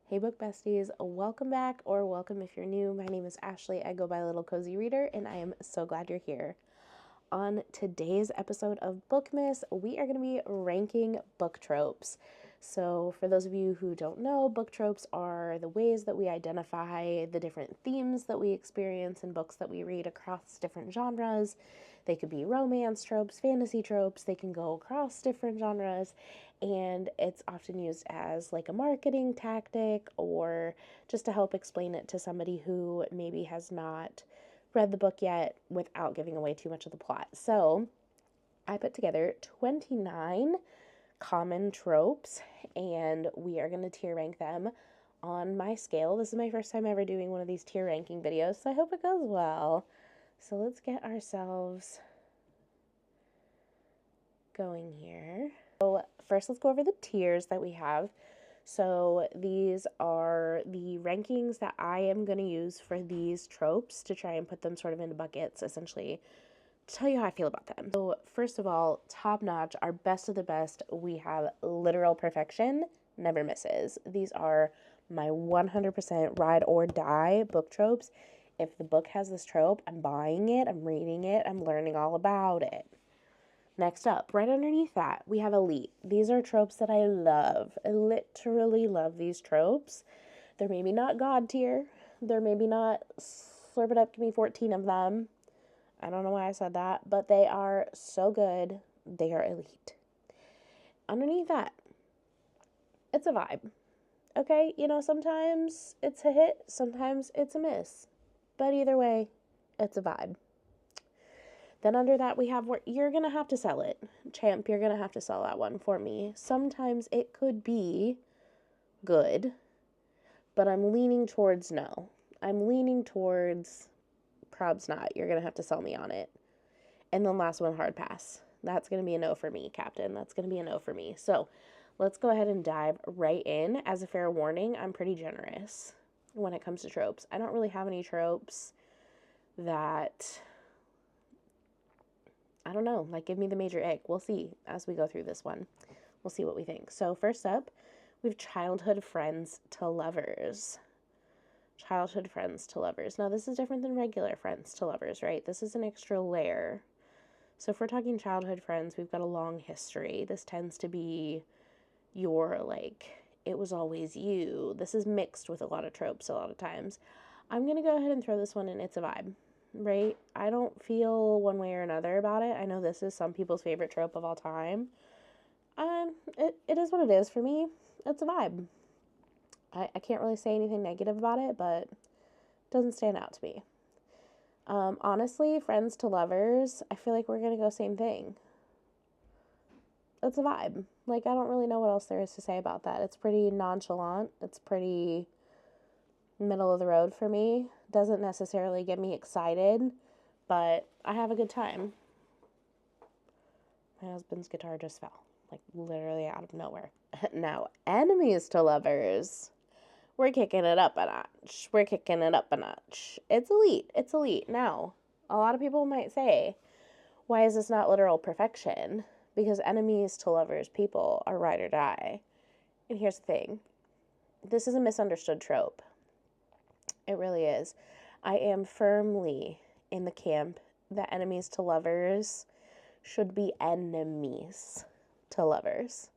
Hey book besties, welcome back or welcome if you're new. My name is Ashley. I go by Little Cozy Reader and I am so glad you're here. On today's episode of Bookmas, we are going to be ranking book tropes. So for those of you who don't know, book tropes are the ways that we identify the different themes that we experience in books that we read across different genres. They could be romance tropes, fantasy tropes, they can go across different genres, and it's often used as like a marketing tactic or just to help explain it to somebody who maybe has not read the book yet without giving away too much of the plot. So I put together 29 common tropes and we are going to tier rank them on my scale. This is my first time ever doing one of these tier ranking videos, so I hope it goes well. So let's get ourselves going here. So first let's go over the tiers that we have. So these are the rankings that I am going to use for these tropes to try and put them sort of into buckets, essentially, to tell you how I feel about them. So first of all, top notch, our best of the best, we have literal perfection, never misses. These are my 100% ride or die book tropes. If the book has this trope, I'm buying it, I'm reading it, I'm learning all about it. Next up, right underneath that, we have elite. These are tropes that I love. I literally love these tropes. They're maybe not God tier. They're maybe not slurp it up, give me 14 of them. I don't know why I said that, but they are so good. They are elite. Underneath that, it's a vibe. Okay, sometimes it's a hit, sometimes it's a miss. But either way, it's a vibe. Then under that, we have where you're going to have to sell it. Champ, you're going to have to sell that one for me. Sometimes it could be good, but I'm leaning towards no. I'm leaning towards probs not. You're going to have to sell me on it. And then last one, hard pass. That's going to be a no for me, Captain. That's going to be a no for me. So let's go ahead and dive right in. As a fair warning, I'm pretty generous when it comes to tropes. I don't really have any tropes that, I don't know, like give me the major ick. We'll see as we go through this one. We'll see what we think. So first up, we have childhood friends to lovers. Childhood friends to lovers. Now this is different than regular friends to lovers, right? This is an extra layer. So if we're talking childhood friends, we've got a long history. This tends to be your, like, it was always you. This is mixed with a lot of tropes a lot of times. I'm going to go ahead and throw this one in. It's a vibe, right? I don't feel one way or another about it. I know this is some people's favorite trope of all time. It is what it is for me. It's a vibe. I can't really say anything negative about it, but it doesn't stand out to me. Honestly, friends to lovers, I feel like we're going to go same thing. It's a vibe. Like, I don't really know what else there is to say about that. It's pretty nonchalant. It's pretty middle of the road for me. Doesn't necessarily get me excited, but I have a good time. My husband's guitar just fell, like literally out of nowhere. Now, enemies to lovers. We're kicking it up a notch. We're kicking it up a notch. It's elite. It's elite. Now, a lot of people might say, why is this not literal perfection? Because enemies to lovers, people, are ride or die. And here's the thing. This is a misunderstood trope. It really is. I am firmly in the camp that enemies to lovers should be enemies to lovers.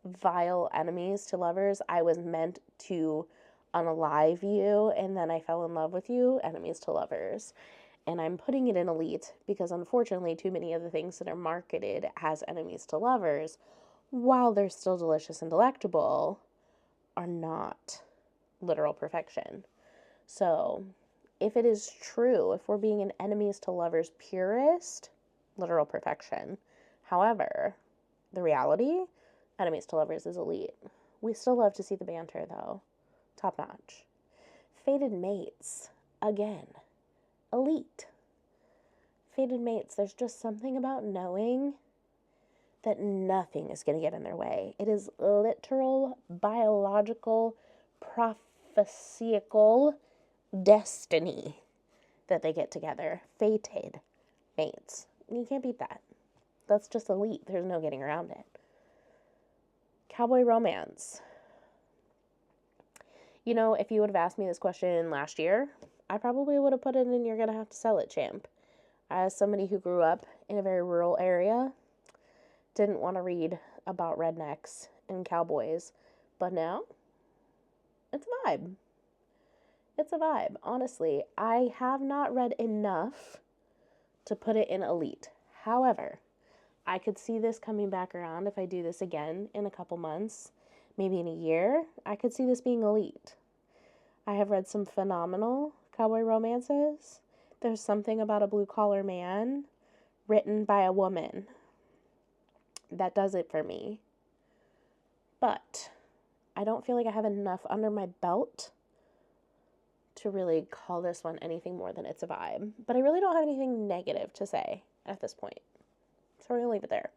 Vile enemies to lovers. I was meant to unalive you and then I fell in love with you. Enemies to lovers. And I'm putting it in elite because unfortunately too many of the things that are marketed as enemies to lovers, while they're still delicious and delectable, are not literal perfection. So if it is true, if we're being an enemies to lovers purist, literal perfection. However, the reality, enemies to lovers is elite. We still love to see the banter though. Top notch. Fated mates, again, elite. Fated mates, there's just something about knowing that nothing is going to get in their way. It is literal, biological, prophesical destiny that they get together. Fated mates. You can't beat that. That's just elite. There's no getting around it. Cowboy romance. You know, if you would have asked me this question last year, I probably would have put it in You're Gonna Have to Sell It, champ. As somebody who grew up in a very rural area, didn't want to read about rednecks and cowboys. But now, it's a vibe. It's a vibe. Honestly, I have not read enough to put it in elite. However, I could see this coming back around if I do this again in a couple months, maybe in a year. I could see this being elite. I have read some phenomenal cowboy romances. There's something about a blue-collar man written by a woman that does it for me. But I don't feel like I have enough under my belt to really call this one anything more than it's a vibe. But I really don't have anything negative to say at this point. So we're going to leave it there.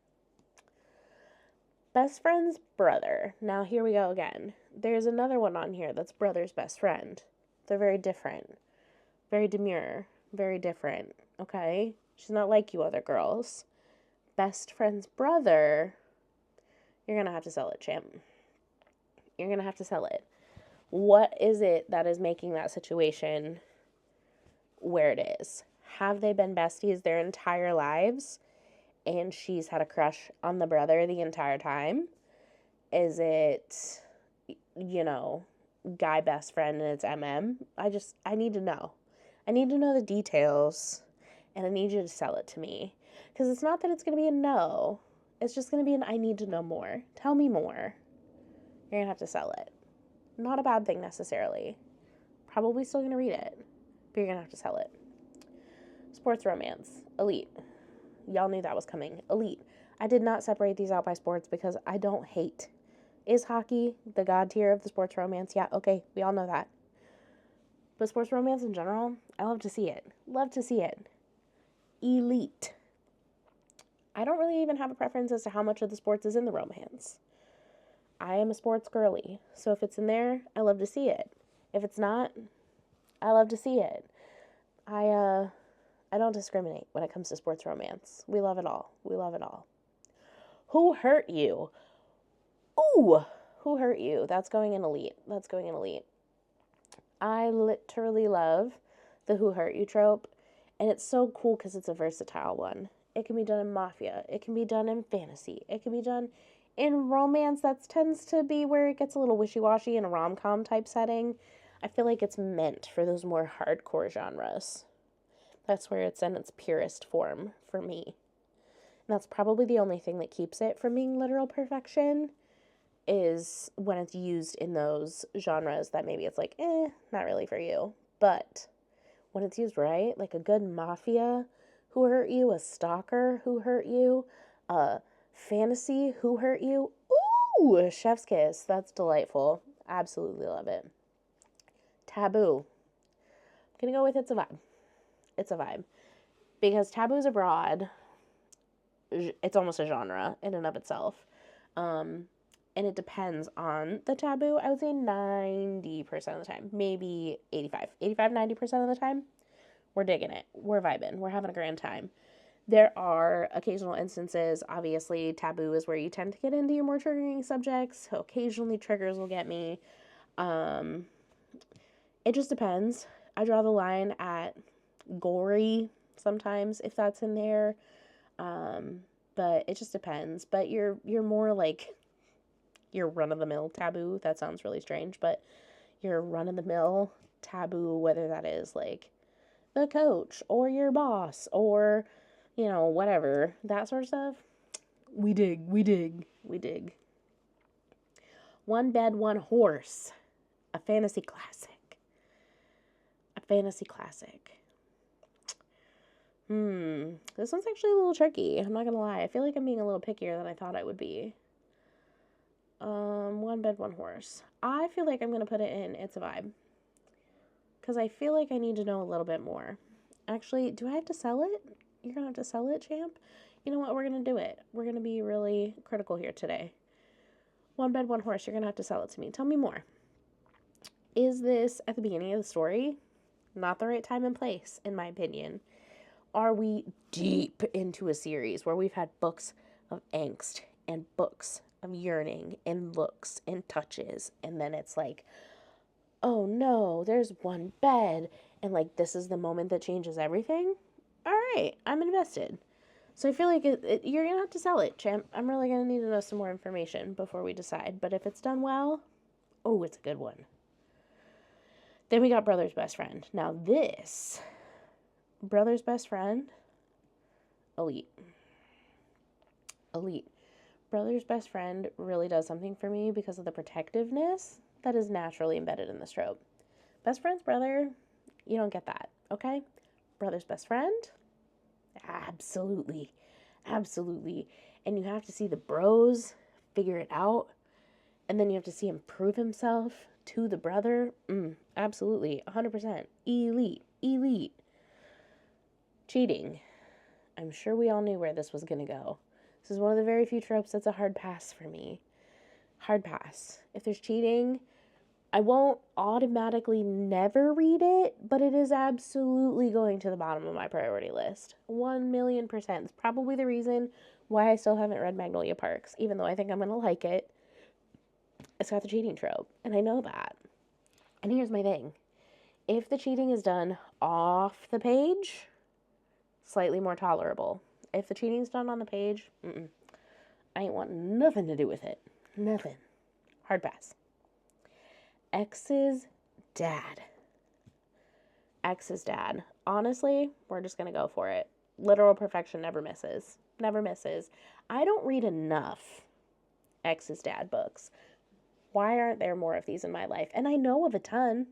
Best friend's brother. Now here we go again. There's another one on here that's brother's best friend. They're very different. Very demure. Very different. Okay? She's not like you other girls. Best friend's brother. You're going to have to sell it, champ. You're going to have to sell it. What is it that is making that situation where it is? Have they been besties their entire lives and she's had a crush on the brother the entire time? Is it, guy best friend and it's MM? I need to know. I need to know the details and I need you to sell it to me. Because it's not that it's going to be a no. It's just going to be an I need to know more. Tell me more. You're going to have to sell it. Not a bad thing necessarily. Probably still going to read it, but you're going to have to sell it. Sports romance. Elite. Y'all knew that was coming. Elite. I did not separate these out by sports because I don't hate. Is hockey the god tier of the sports romance? Yeah, okay, we all know that. But sports romance in general, I love to see it. Love to see it. Elite. I don't really even have a preference as to how much of the sports is in the romance. I am a sports girly, so if it's in there, I love to see it. If it's not, I love to see it. I don't discriminate when it comes to sports romance. We love it all. We love it all. Who hurt you? Ooh, who hurt you? That's going in elite. That's going in elite. I literally love the who hurt you trope, and it's so cool because it's a versatile one. It can be done in mafia. It can be done in fantasy. It can be done in romance. That tends to be where it gets a little wishy-washy in a rom-com type setting. I feel like it's meant for those more hardcore genres. That's where it's in its purest form for me. And that's probably the only thing that keeps it from being literal perfection is when it's used in those genres that maybe it's like, not really for you. But when it's used right, like a good mafia who hurt you, a stalker who hurt you, a fantasy who hurt you, ooh, chef's kiss. That's delightful. Absolutely love it. Taboo. I'm going to go with it's a vibe. It's a vibe. Because taboo's abroad, it's almost a genre in and of itself. And it depends on the taboo. I would say 90% of the time. Maybe 90% of the time. We're digging it. We're vibing. We're having a grand time. There are occasional instances. Obviously, taboo is where you tend to get into your more triggering subjects. So occasionally triggers will get me. It just depends. I draw the line at gory sometimes if that's in there. But it just depends. But you're more like your run-of-the-mill taboo. That sounds really strange, but your run-of-the-mill taboo, whether that is like the coach or your boss or, whatever, that sort of stuff. We dig. One Bed, One Horse. A fantasy classic. This one's actually a little tricky. I'm not gonna lie. I feel like I'm being a little pickier than I thought I would be. One Bed, One Horse. I feel like I'm gonna put it in It's a Vibe. Because I feel like I need to know a little bit more. Actually, do I have to sell it? You're gonna have to sell it, champ? You know what? We're gonna do it. We're gonna be really critical here today. One Bed, One Horse. You're gonna have to sell it to me. Tell me more. Is this at the beginning of the story? Not the right time and place, in my opinion. Are we deep into a series where we've had books of angst and books of yearning and looks and touches, and then it's like, oh no, there's one bed, and like this is the moment that changes everything. All right, I'm invested. So I feel like you're gonna have to sell it, champ. I'm really gonna need to know some more information before we decide. But if it's done well, oh, it's a good one. Then we got Brother's Best Friend. Now this Brother's Best Friend, elite. Elite. Brother's Best Friend really does something for me because of the protectiveness that is naturally embedded in this trope. Best friend's brother, you don't get that, okay? Brother's best friend, absolutely. Absolutely. And you have to see the bros figure it out, and then you have to see him prove himself to the brother. Absolutely. 100%. Elite. Elite. Cheating. I'm sure we all knew where this was going to go. This is one of the very few tropes that's a hard pass for me. Hard pass. If there's cheating, I won't automatically never read it, but it is absolutely going to the bottom of my priority list. 1,000,000%. It's probably the reason why I still haven't read Magnolia Parks, even though I think I'm going to like it. It's got the cheating trope, and I know that. And here's my thing. If the cheating is done off the page, slightly more tolerable. If the cheating's done on the page, I ain't want nothing to do with it. Nothing. Hard pass. X's dad. X's dad. Honestly, we're just going to go for it. Literal perfection never misses. Never misses. I don't read enough X's dad books. Why aren't there more of these in my life? And I know of a ton.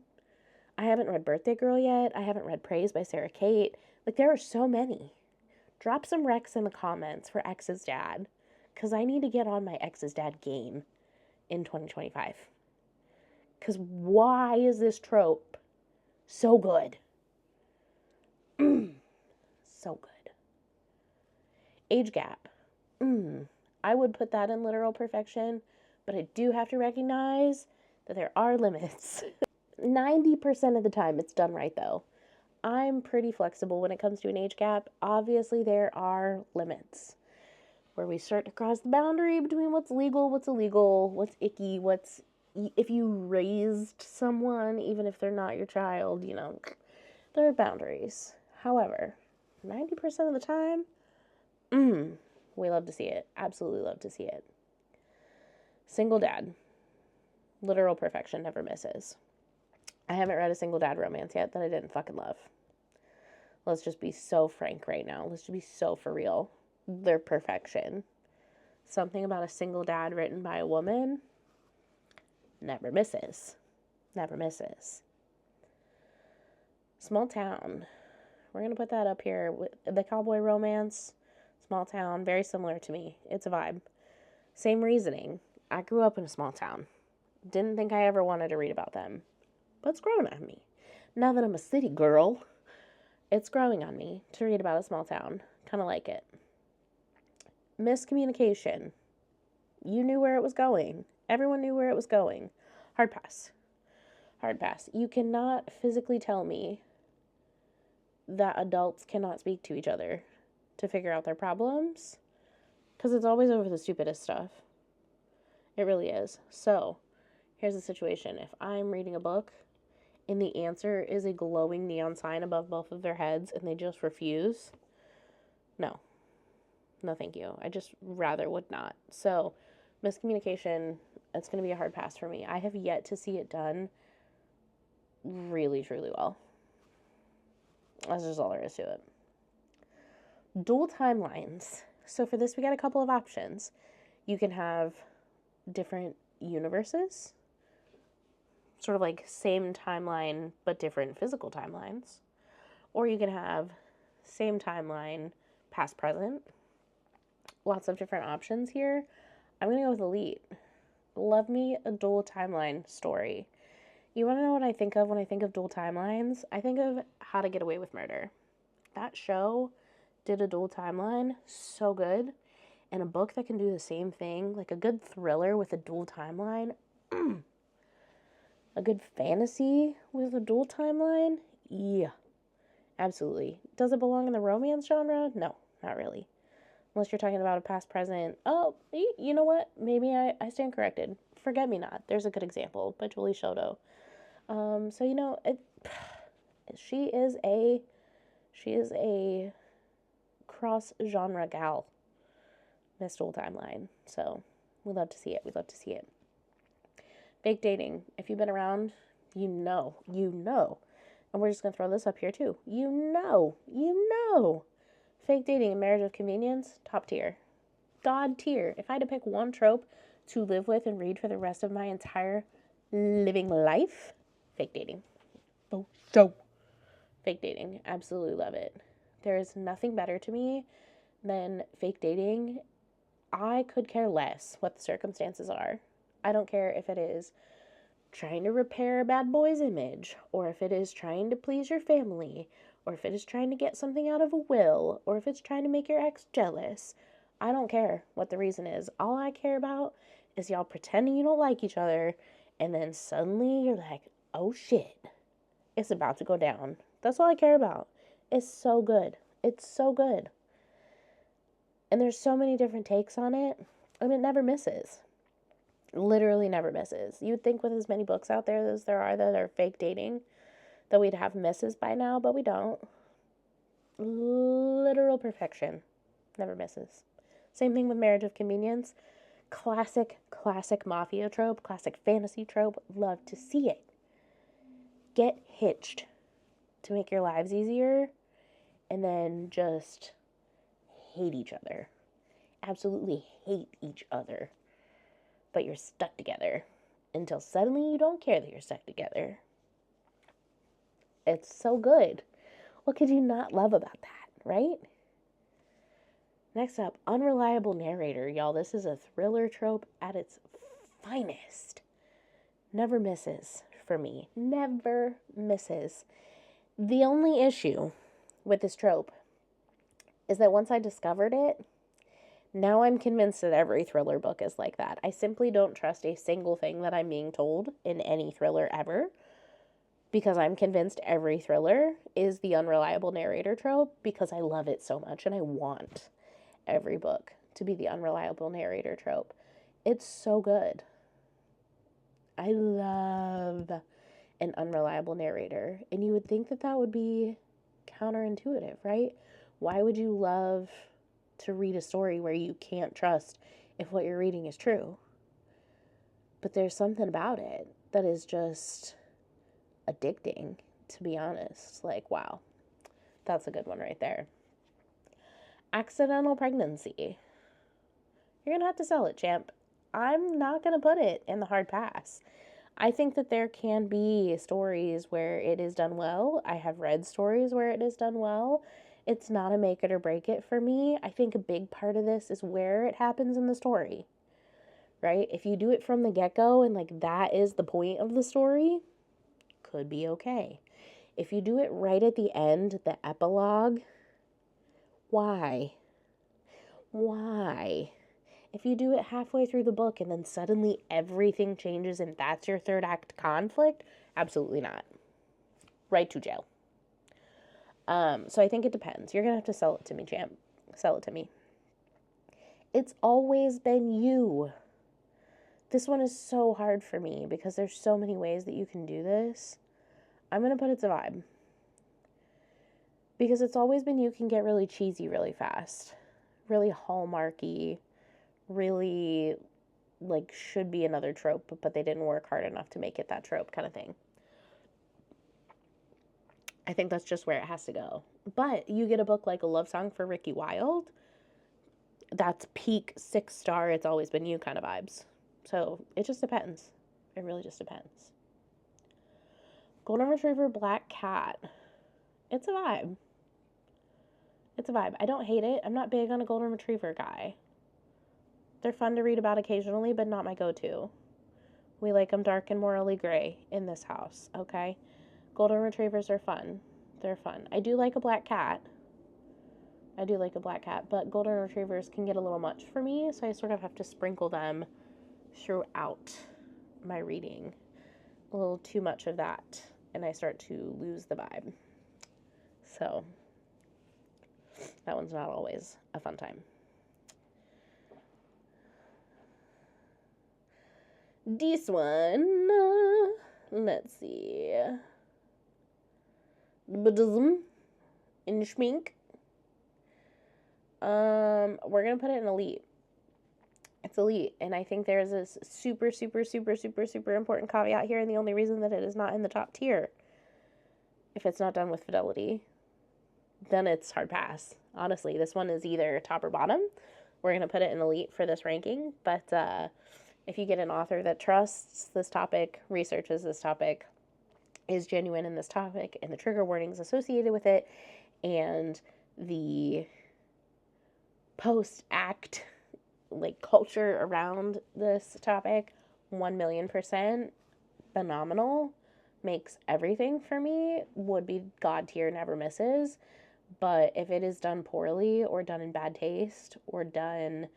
I haven't read Birthday Girl yet. I haven't read Praise by Sarah Kate. Like, there are so many. Drop some recs in the comments for X's dad, because I need to get on my X's dad game in 2025. Because why is this trope so good? So good. Age gap. I would put that in literal perfection, but I do have to recognize that there are limits. 90% of the time it's done right, though. I'm pretty flexible when it comes to an age gap. Obviously, there are limits where we start to cross the boundary between what's legal, what's illegal, what's icky, what's... If you raised someone, even if they're not your child, there are boundaries. However, 90% of the time, we love to see it. Absolutely love to see it. Single dad. Literal perfection never misses. I haven't read a single dad romance yet that I didn't fucking love. Let's just be so frank right now. Let's just be so for real. They're perfection. Something about a single dad written by a woman never misses. Never misses. Small town. We're going to put that up here. The cowboy romance, small town, very similar to me. It's a vibe. Same reasoning. I grew up in a small town. Didn't think I ever wanted to read about them. But it's growing on me. Now that I'm a city girl, it's growing on me to read about a small town. Kind of like it. Miscommunication. You knew where it was going. Everyone knew where it was going. Hard pass. Hard pass. You cannot physically tell me that adults cannot speak to each other to figure out their problems, because it's always over the stupidest stuff. It really is. So, here's the situation. If I'm reading a book and the answer is a glowing neon sign above both of their heads and they just refuse, no, thank you. I just rather would not. So, miscommunication, it's going to be a hard pass for me. I have yet to see it done really, truly well. That's just all there is to it. Dual timelines. So for this, we got a couple of options. You can have different universes, sort of like same timeline, but different physical timelines. Or you can have same timeline, past, present. Lots of different options here. I'm going to go with Elite. Love me a dual timeline story. You want to know what I think of when I think of dual timelines? I think of How to Get Away with Murder. That show did a dual timeline so good. And a book that can do the same thing, like a good thriller with a dual timeline. A good fantasy with a dual timeline? Yeah, absolutely. Does it belong in the romance genre? No, not really. Unless you're talking about a past, present. Oh, you know what? Maybe I stand corrected. Forget Me Not. There's a good example by Julie Shoto. So she is a cross genre gal, Miss Dual Timeline. So we love to see it. We love to see it. Fake dating. If you've been around, you know. And we're just gonna throw this up here too. You know. Fake dating and marriage of convenience, top tier. God tier. If I had to pick one trope to live with and read for the rest of my entire living life, fake dating. Oh, so. Fake dating. Absolutely love it. There is nothing better to me than fake dating. I could care less what the circumstances are. I don't care if it is trying to repair a bad boy's image, or if it is trying to please your family, or if it is trying to get something out of a will, or if it's trying to make your ex jealous. I don't care what the reason is. All I care about is y'all pretending you don't like each other, and then suddenly you're like, oh shit, it's about to go down. That's all I care about. It's so good. It's so good. And there's so many different takes on it, and it never misses. Literally never misses. You'd think with as many books out there as there are that are fake dating that we'd have misses by now, but we don't. Literal perfection. Never misses. Same thing with marriage of convenience. Classic mafia trope, classic fantasy trope. Love to see it. Get hitched to make your lives easier, and then just hate each other. Absolutely hate each other. But you're stuck together until suddenly you don't care that you're stuck together. It's so good. What could you not love about that, right? Next up, unreliable narrator. Y'all, this is a thriller trope at its finest. Never misses for me. Never misses. The only issue with this trope is that once I discovered it, now I'm convinced that every thriller book is like that. I simply don't trust a single thing that I'm being told in any thriller ever, because I'm convinced every thriller is the unreliable narrator trope, because I love it so much and I want every book to be the unreliable narrator trope. It's so good. I love an unreliable narrator. And you would think that that would be counterintuitive, right? Why would you love to read a story where you can't trust if what you're reading is true? But there's something about it that is just addicting, to be honest. Like, wow, that's a good one right there. Accidental pregnancy. You're gonna have to sell it, champ. I'm not gonna put it in the hard pass. I think that there can be stories where it is done well. I have read stories where it is done well. It's not a make it or break it for me. I think a big part of this is where it happens in the story, right? If you do it from the get-go and like that is the point of the story, could be okay. If you do it right at the end, the epilogue, why? If you do it halfway through the book and then suddenly everything changes and that's your third act conflict, absolutely not. Right to jail. So I think it depends. You're gonna have to sell it to me, champ. Sell it to me. It's always been you. This one is so hard for me because there's so many ways that you can do this. I'm gonna put it's a vibe. Because it's always been you can get really cheesy really fast. Really hallmarky. Really, like, should be another trope, but they didn't work hard enough to make it that trope kind of thing. I think that's just where it has to go. But you get a book like A Love Song for Ricky Wilde, that's peak 6-star, it's always been you kind of vibes. So it just depends. It really just depends. Golden Retriever Black Cat. It's a vibe. It's a vibe. I don't hate it. I'm not big on a Golden Retriever guy. They're fun to read about occasionally, but not my go-to. We like them dark and morally gray in this house, okay? Golden Retrievers are fun. They're fun. I do like a black cat. But Golden Retrievers can get a little much for me, so I sort of have to sprinkle them throughout my reading. A little too much of that, and I start to lose the vibe. So, that one's not always a fun time. This one, let's see. Buddhism in schmink. We're gonna put it in elite. It's elite, and I think there's this super, super, super, super, super important caveat here, and the only reason that it is not in the top tier, if it's not done with fidelity, then it's hard pass. Honestly, this one is either top or bottom. We're going to put it in elite for this ranking, but if you get an author that trusts this topic, researches this topic, is genuine in this topic, and the trigger warnings associated with it, and the post-act like culture around this topic, 1,000,000% phenomenal, makes everything for me, would be god tier, never misses. But if it is done poorly, or done in bad taste, or done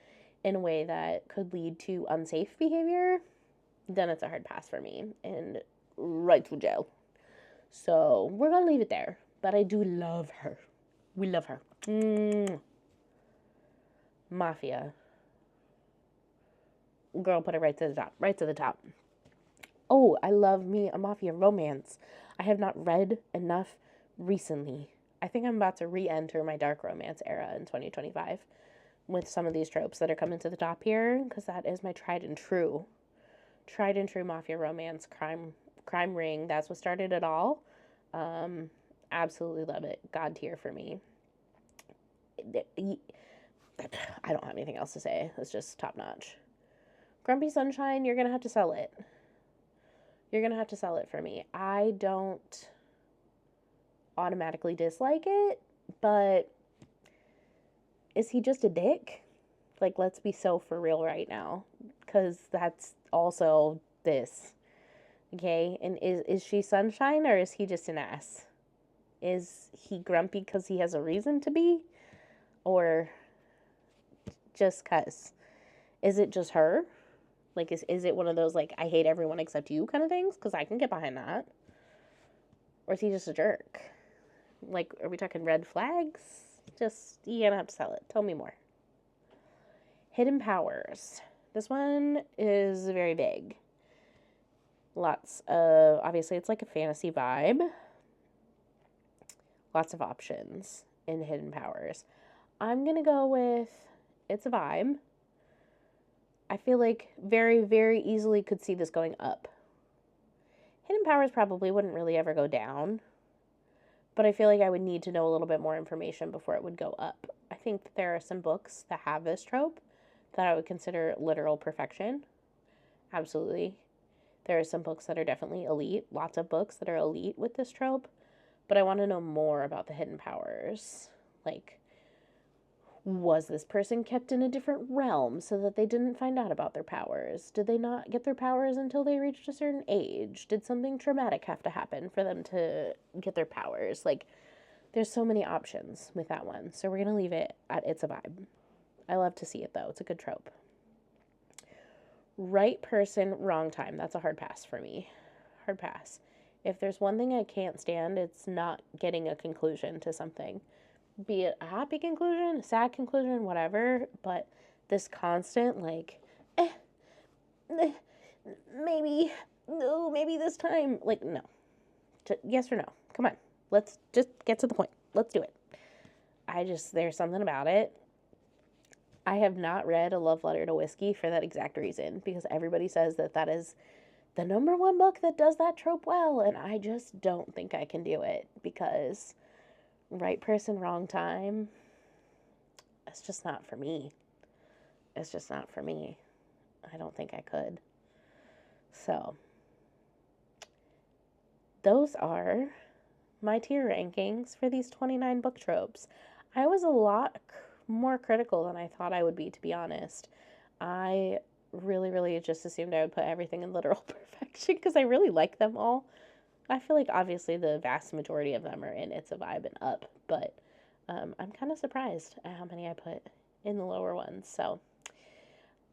in a way that could lead to unsafe behavior, then it's a hard pass for me and right to jail. So we're gonna leave it there, but I do love her. We love her. Mafia. Girl, put it right to the top. Right to the top. Oh, I love me a mafia romance. I have not read enough recently. I think I'm about to re-enter my dark romance era in 2025 with some of these tropes that are coming to the top here, because that is my tried and true mafia romance crime ring. That's what started it all. Absolutely love it. God tier for me. I don't have anything else to say. It's just top notch. Grumpy Sunshine, you're going to have to sell it. You're going to have to sell it for me. I don't automatically dislike it, but is he just a dick? Like, let's be so for real right now, because that's also this. Okay, and is she Sunshine, or is he just an ass? Is he grumpy because he has a reason to be, or just cuz? Is it just her? Like, is it one of those, like, I hate everyone except you kind of things? Because I can get behind that. Or is he just a jerk? Like, are we talking red flags? Just, you're gonna have to sell it. Tell me more. Hidden Powers. This one is very big. Lots of, obviously it's like a fantasy vibe. Lots of options in Hidden Powers. I'm gonna go with, it's a vibe. I feel like very, very easily could see this going up. Hidden Powers probably wouldn't really ever go down, but I feel like I would need to know a little bit more information before it would go up. I think that there are some books that have this trope that I would consider literal perfection. Absolutely. There are some books that are definitely elite, lots of books that are elite with this trope, but I want to know more about the Hidden Powers. Like, was this person kept in a different realm so that they didn't find out about their powers? Did they not get their powers until they reached a certain age? Did something traumatic have to happen for them to get their powers? Like, there's so many options with that one. So we're going to leave it at it's a vibe. I love to see it, though. It's a good trope. Right person, wrong time. That's a hard pass for me. Hard pass. If there's one thing I can't stand, it's not getting a conclusion to something. Be it a happy conclusion, a sad conclusion, whatever, but this constant, like, maybe, no, maybe this time, like, no. Yes or no. Come on. Let's just get to the point. Let's do it. There's something about it. I have not read A Love Letter to Whiskey for that exact reason, because everybody says that that is the #1 book that does that trope well, and I just don't think I can do it, because right person, wrong time, it's just not for me. It's just not for me. I don't think I could. So, those are my tier rankings for these 29 book tropes. I was a lot more critical than I thought I would be, to be honest. I really, really just assumed I would put everything in literal perfection, because I really like them all. I feel like obviously the vast majority of them are in It's a Vibe and up, but I'm kind of surprised at how many I put in the lower ones. So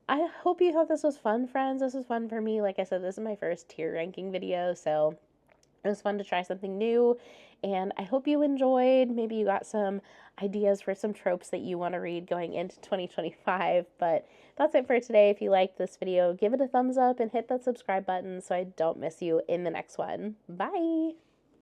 I hope you thought this was fun, friends. This was fun for me. Like I said, this is my first tier ranking video, so It was fun to try something new, and I hope you enjoyed. Maybe you got some ideas for some tropes that you want to read going into 2025. But that's it for today. If you liked this video, give it a thumbs up and hit that subscribe button so I don't miss you in the next one. Bye!